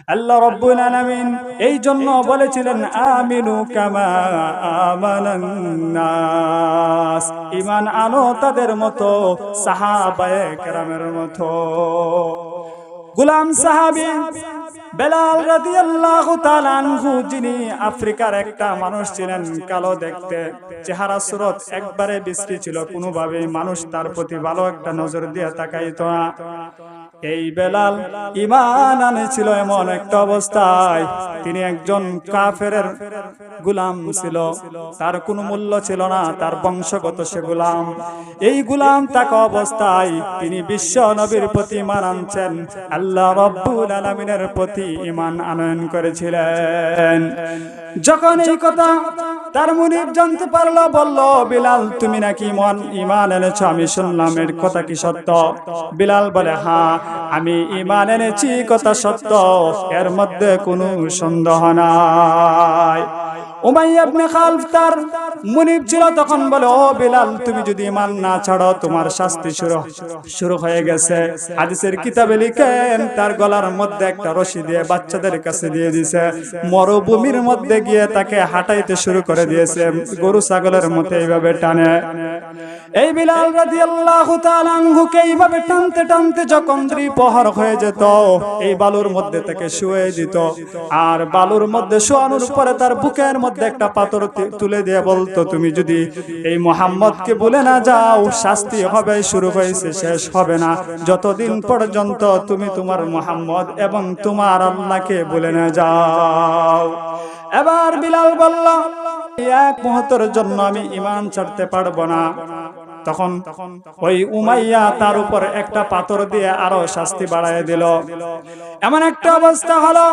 আল্লাহ রাব্বুল আলামিন এই জন্য বলেছিলেন আমিনু কামা আমানান নাস, ঈমান আনো তাদের মতো, সাহাবায়ে কেরামের মতো। গোলাম সাহাবী বেলাল রাদিয়াল্লাহু তাআলা আনহু, যিনি আফ্রিকার একটা মানুষ ছিলেন, কালো দেখতে, চেহারা সুরত একবারে বিশ্রী ছিল, কোনোভাবে মানুষ তার প্রতি ভালো একটা নজর দিয়ে তাকাইতো না। এই বেলাল ঈমান আনেছিল এমন একটা অবস্থায়, তিনি একজন কাফেরের গোলাম ছিল, তার কোনো মূল্য ছিল না, তার বংশগত সে গোলাম। এই গোলাম থাকা অবস্থায় তিনি বিশ্ব নবীর প্রতি ঈমান আনছেন, আল্লাহ রাব্বুল আলামিনের প্রতি ঈমান আনয়ন করেছিলেন। যখন এই কথা তার মুনিব জানতে পারলো, বলল, বিলাল তুমি নাকি ঈমান এনেছো, আমি শুনলাম, এর কথা কি সত্য? বিলাল বলে, হ্যাঁ আমি ঈমান এনেছি, কথা সত্য, এর মধ্যে কোনো সন্দেহ নাই। উমাইয়া ইবনে খালফ তার মুনিব ছিল, তখন বলে, ও বিলাল তুমি যদি ঈমান না ছাড়ো তোমার শাস্তি শুরু হয়ে গেছে। হাদিসের কিতাবে লিখেন তার গলার মধ্যে একটা রশি দিয়ে বাচ্চাদের কাছে দিয়ে দিয়েছে, মরুভূমির মধ্যে গিয়ে তাকে হাঁটাইতে শুরু করে দিয়েছে, গরু ছাগলের মতো এইভাবে টানে। এই বিলাল রাদিয়াল্লাহু তাআলা আনহুকে এইভাবে টানতে টানতে যখন দ্বিপ্রহর হয়ে যেত, এই বালুর মধ্যে তাকে শুয়ে দিত, আর বালুর মধ্যে শোয়ানোর পরে তার বুকের মধ্যে একটা পাথর তুলে দিয়ে বলতো, তুমি যদি এই মুহাম্মদকে ভুলে না যাও, শাস্তি হবে, শুরু হয়েছে, শেষ হবে না, যতদিন পর্যন্ত তুমি তোমার মুহাম্মদ এবং তোমার আল্লাহকে ভুলে না যাও। এবার বিলাল বলল, এক মুহূর্তের জন্য আমি ঈমান ছাড়তে পারবো না। তখন ওই উমাইয়া তার উপর একটা পাথর দিয়ে আরো শাস্তি বাড়ায় দিল। এমন একটা অবস্থা হলো,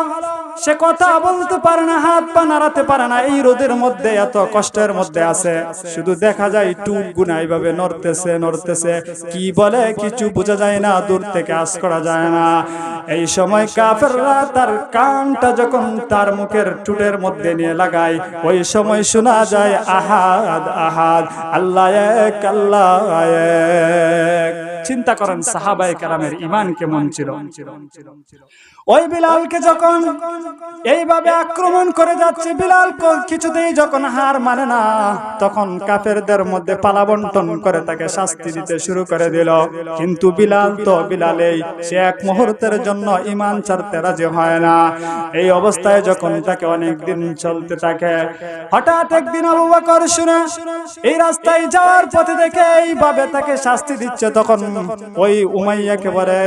সে কথা বলতে পারে না, হাত পা নাড়াতে পারে না, এই রোদের মধ্যে এত কষ্টের মধ্যে আছে, শুধু দেখা যায় টুক গুনা এইভাবে নড়তেছে, কি বলে কিছু বোঝা যায় না, দূর থেকে আঁচ করা যায় না। এই সময় কাফেররা তার কানটা যখন তার মুখের ঠোঁটের মধ্যে নিয়ে লাগায়, ওই সময় শোনা যায় আহাদ আহাদ, আল্লাহ এক, আল্লাহ এক। চিন্তা করেন সাহাবায়ে কেরামের ঈমান কেমন ছিল। ওই বিলালকে যখন এইভাবে আক্রমণ করে যাচ্ছে, বিলাল কিছুতেই যখন হার মানে না, তখন কাফেরদের মধ্যে পালাবন্টন করে তাকে শাস্তি দিতে শুরু করে দিল। কিন্তু বিলাল তো বিলালেই, সে এক মুহূর্তের জন্য ঈমান ছাড়তে রাজি হয় না। এই অবস্থায় যখন তাকে অনেক দিন চলতে থাকে, হঠাৎ একদিন আবু বকর শুনে এই রাস্তায় যাওয়ার পথে দেখে এইভাবে তাকে শাস্তি দিচ্ছে, তখন ওই উমাইয়াকে বলে,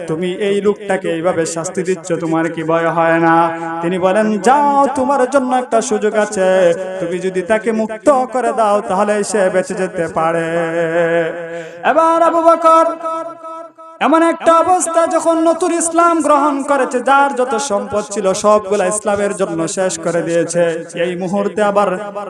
তুমি এই লোকটাকে এইভাবে শাস্তি দিচ্ছ, তোমার কি ভয় হয় না? তিনি বলেন, যাও, তোমার জন্য একটা সুযোগ আছে, তুমি যদি তাকে মুক্ত করে দাও তাহলে সে বেঁচে যেতে পারে। এবার আবু বকর এমন একটা অবস্থা, যখন নতুন ইসলাম গ্রহণ করেছে, যার যত সম্পদ ছিল সবগুলা ইসলামের জন্য শেষ করে দিয়েছে, এই মুহূর্তে আবার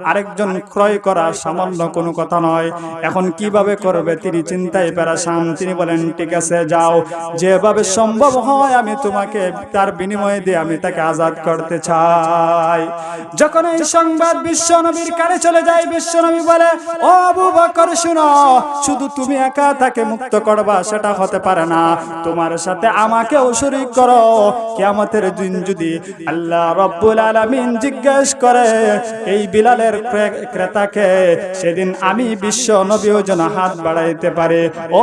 আরেকজন ক্রয় করা সামান্য কোনো কথা নয়। এখন কিভাবে করবে তিনি চিন্তায় পেরেশান। তিনি বলেন, ঠিক আছে যাও, যেভাবে সম্ভব হয় আমি তোমাকে তার বিনিময়ে দিয়ে আমি তাকে আজাদ করতে চাই। যখন এই সংবাদ বিশ্ব নবীর কানে চলে যায়, বিশ্ব নবী বলে, ও আবু বকর শুনো, শুধু তুমি একা তাকে মুক্ত করবা সেটা হতে পারে না, তোমার সাথে আমাকেও শরীক করো। কিয়ামতের দিন যদি আল্লাহ রাব্বুল আলামিন জিজ্ঞেস করে এই বিলালের ক্রেতাকে, সেদিন আমি বিশ্ব নবীও যেন হাত বাড়াইতে পারে।